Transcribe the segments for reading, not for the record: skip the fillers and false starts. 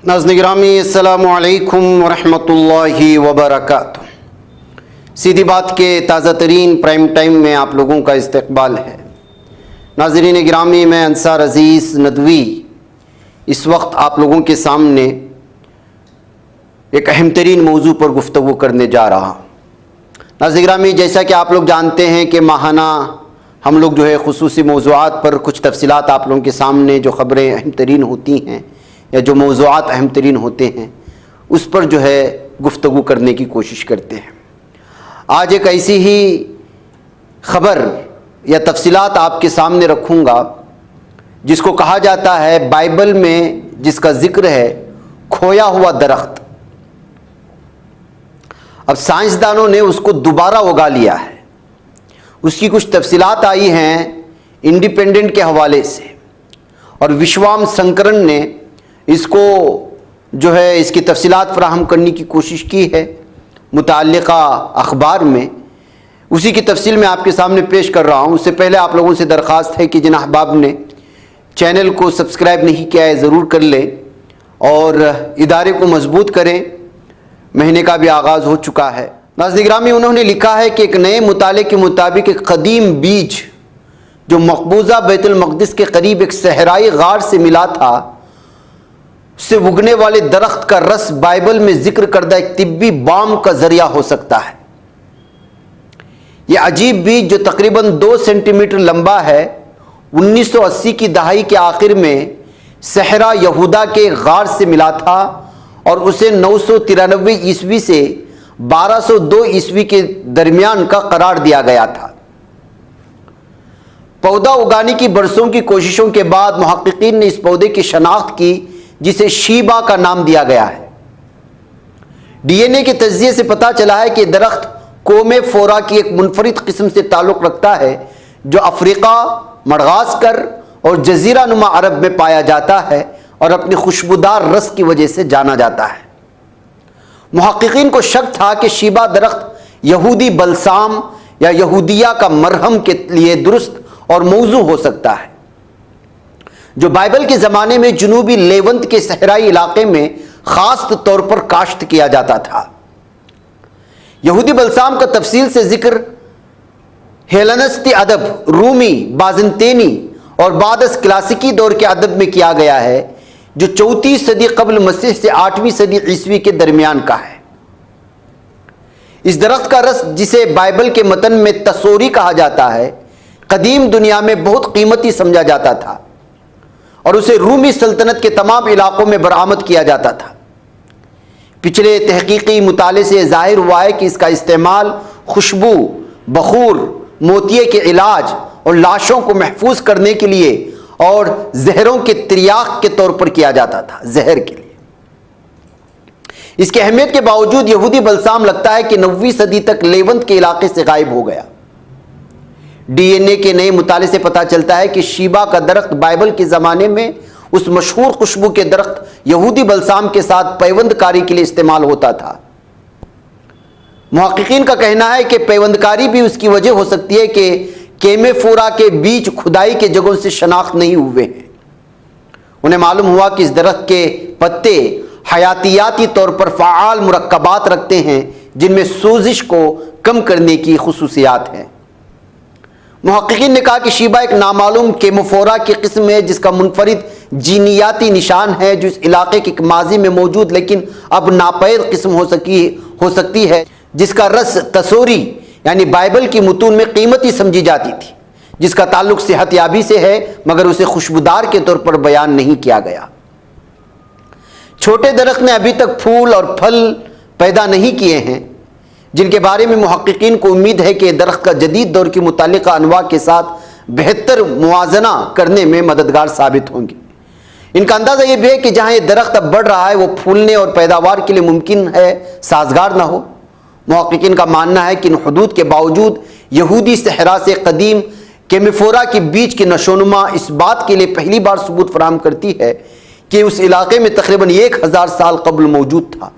नाज़रीन गिरामी अस्सलामु अलैकुम वरहमतुल्लाहि वबरकातुह। सीधी बात के ताज़ा तरीन प्राइम टाइम में आप लोगों का इस्तकबाल है। नाज़रीन गिरामी, मैं अंसार अज़ीज़ नदवी इस वक्त आप लोगों के सामने एक अहम तरीन मौजू पर गुफ्तगू करने जा रहा हूँ। नाज़रीन गिरामी, जैसा कि आप लोग जानते हैं कि माहाना हम लोग जो है खुसूसी मौज़ूआत पर कुछ तफसीलात आप लोगों के सामने जो ख़बरें अहम तरीन होती हैं या जो मौज़ूआत अहम तरीन होते हैं उस पर जो है गुफ्तगू करने की कोशिश करते हैं। आज एक ऐसी ही ख़बर या तफसीलात आपके सामने रखूँगा जिसको कहा जाता है बाइबल में, जिसका ज़िक्र है खोया हुआ दरख्त। अब साइंसदानों ने उसको दोबारा उगा लिया है। उसकी कुछ तफसीलात आई हैं इंडिपेंडेंट के हवाले से, और विश्वाम संकरण ने इसको जो है इसकी तफसीलात फराहम करने की कोशिश की है मुताल्लिका अखबार में। उसी की तफसील मैं आपके सामने पेश कर रहा हूँ। उससे पहले आप लोगों से दरख्वास्त है कि जिन अहबाब ने चैनल को सब्सक्राइब नहीं किया है ज़रूर कर लें और इदारे को मजबूत करें। महीने का भी आगाज़ हो चुका है। नाज़रीन गिरामी, उन्होंने लिखा है कि एक नए मुताले के मुताबिक एक कदीम बीज जो मकबूजा बैतुल मक़दिस के करीब एक सहराई गार से मिला था, से उगने वाले दरख्त का रस बाइबल में जिक्र करदा एक तिब्बी बाम का जरिया हो सकता है। यह अजीब बीज जो तकरीबन 2 सेंटीमीटर लंबा है, 1980 की दहाई के आखिर में सहरा यहूदा के गार से मिला था और उसे 993 ईस्वी से 1202 ईस्वी के दरमियान का करार दिया गया था। पौधा उगाने की बरसों की कोशिशों के बाद मुहक्किकीन ने इस पौधे की शनाख्त की जिसे शीबा का नाम दिया गया है। डीएनए के तज्जिये से पता चला है कि दरख्त कोमे फोरा की एक मुनफरिद किस्म से ताल्लुक़ रखता है जो अफ्रीका, मडगास्कर और जजीरा नुमा अरब में पाया जाता है और अपनी खुशबूदार रस की वजह से जाना जाता है। मुहक्किकीन को शक था कि शीबा दरख्त यहूदी बलसाम या यहूदिया का मरहम के लिए दुरुस्त और मौजू हो सकता है, जो बाइबल के ज़माने में जुनूबी लेवंत के सहराई इलाके में ख़ास तौर पर काश्त किया जाता था। यहूदी बलसाम का तफसील से जिक्र हेलेनिस्टिक अदब, रूमी, बाज़ंतीनी और बादस क्लासिकी दौर के अदब में किया गया है जो 34 सदी कब्ल मसीह से 8वीं सदी ईस्वी के दरमियान का है। इस दरख्त का रस, जिसे बाइबल के मतन में तसोरी कहा जाता है, कदीम दुनिया में बहुत कीमती समझा जाता था और उसे रूमी सल्तनत के तमाम इलाकों में बरामद किया जाता था। पिछले तहकीकी मुताले से ज़ाहिर हुआ है कि इसका इस्तेमाल खुशबू, बखूर, मोतिये के इलाज और लाशों को महफूज करने के लिए और जहरों के तिर्याक के तौर पर किया जाता था, जहर के लिए। इसकी अहमियत के बावजूद यहूदी बलसाम लगता है कि 9वीं सदी तक लेवंत के इलाके से गायब हो गया। डीएनए के नए मुताले से पता चलता है कि शीबा का दरख्त बाइबल के ज़माने में उस मशहूर खुशबू के दरख्त यहूदी बलसाम के साथ पैवंदकारी के लिए इस्तेमाल होता था। मुहक्किकीन का कहना है कि पैवंदकारी भी उसकी वजह हो सकती है कि केमेफोरा के बीच खुदाई के जगहों से शनाख्त नहीं हुए हैं। उन्हें मालूम हुआ कि इस दरख्त के पत्ते हयातियाती तौर पर फ़आल मुरक्कबात रखते हैं जिनमें सूजिश को कम करने की खुसूसियात हैं। मुहक्किकीन ने कहा कि शीबा एक नामालूम केमोफोरा की किस्म है जिसका मुनफरिद जीनियाती निशान है जो इस इलाके के माजी में मौजूद लेकिन अब नापैद किस्म हो सकती है, जिसका रस तसोरी यानी बाइबल की मुतून में कीमती समझी जाती थी, जिसका ताल्लुक सेहत याबी से है मगर उसे खुशबूदार के तौर पर बयान नहीं किया गया। छोटे दरख्त ने अभी तक फूल और फल पैदा नहीं किए हैं, जिनके बारे में मुहक्किकीन को उम्मीद है कि दरख्त का जदीद दौर की मुतालिका अनवा के साथ बेहतर मुआजना करने में मददगार साबित होंगे। इनका अंदाज़ा यह भी है कि जहाँ ये दरख्त अब बढ़ रहा है वो फूलने और पैदावार के लिए मुमकिन है साजगार ना हो। मुहक्किकीन का मानना है कि इन हदूद के बावजूद यहूदी सहरा से कदीम केमेफोरा के बीच की नशोनुमा इस बात के लिए पहली बार सबूत फराहम करती है कि उस इलाके में तकरीबन 1000 साल कब्ल मौजूद था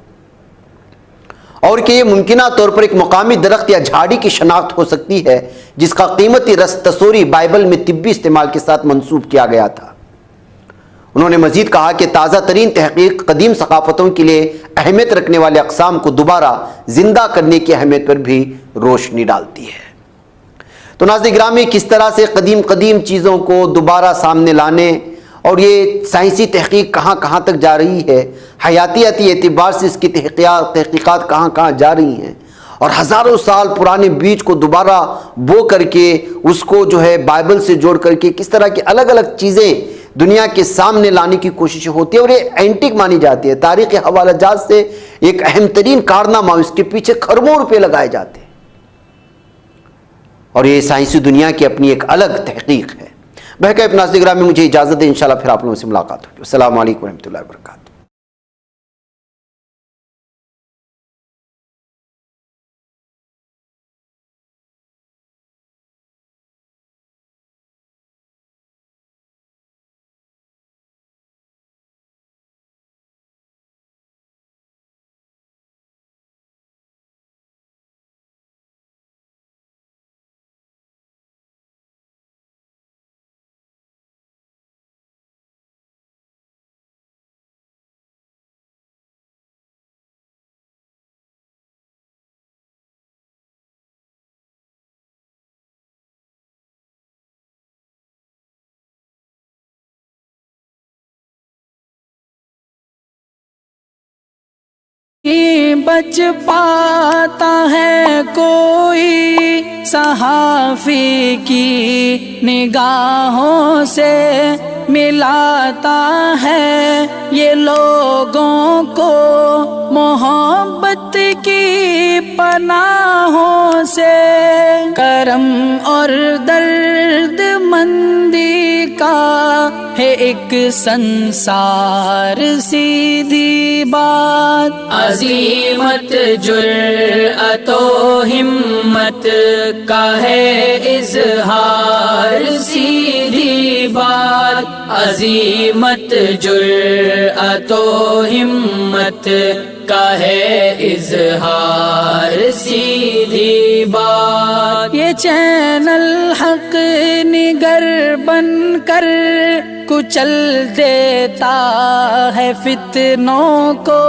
और कि यह मुमकिना तौर पर एक मकामी दरख्त या झाड़ी की शनाख्त हो सकती है जिसका कीमती रस तसोरी बाइबल में तिब्बी इस्तेमाल के साथ मंसूब किया गया था। انہوں نے مزید کہا کہ تازہ ترین تحقیق قدیم ثقافتوں کے لیے اہمیت رکھنے والے اقسام کو دوبارہ زندہ کرنے کی اہمیت پر بھی روشنی ڈالتی ہے۔ تو ناظرین گرامی، کس طرح سے قدیم چیزوں کو دوبارہ سامنے لانے اور یہ سائنسی تحقیق کہاں کہاں تک جا رہی ہے، حیاتیاتی اعتبار سے اس کی تحقیقات کہاں کہاں جا رہی ہیں، اور ہزاروں سال پرانے بیج کو دوبارہ بو کر کے اس کو جو ہے بائبل سے جوڑ کر کے کس طرح کی الگ الگ چیزیں دنیا کے سامنے لانے کی کوشش ہوتی ہے، اور یہ اینٹک مانی جاتی ہے۔ تاریخی حوالہ جات سے ایک اہم ترین کارنامہ، اس کے پیچھے کروڑوں روپے لگائے جاتے ہیں، اور یہ سائنسی دنیا کی اپنی ایک الگ تحقیق ہے۔ بہرکیف ناظرین گرامی، مجھے اجازت دیں، انشاءاللہ پھر آپ لوگوں سے ملاقات ہوگی۔ السلام علیکم ورحمۃ اللہ وبرکاتہ۔ بچ پاتا ہے کوئی صحافی کی نگاہوں سے، ملاتا ہے یہ لوگوں کو محبت کی پناہوں سے۔ کرم اور درد مندی کا ہے ایک سنسار سیدھی بات، عزیمت جرأت و ہمت کا ہے اظہار سیدھی بات، عزیمت جرأت و ہمت کا ہے اظہار سیدھی بات۔ یہ چینل حق نگر بن کر کچل دیتا ہے فتنوں کو،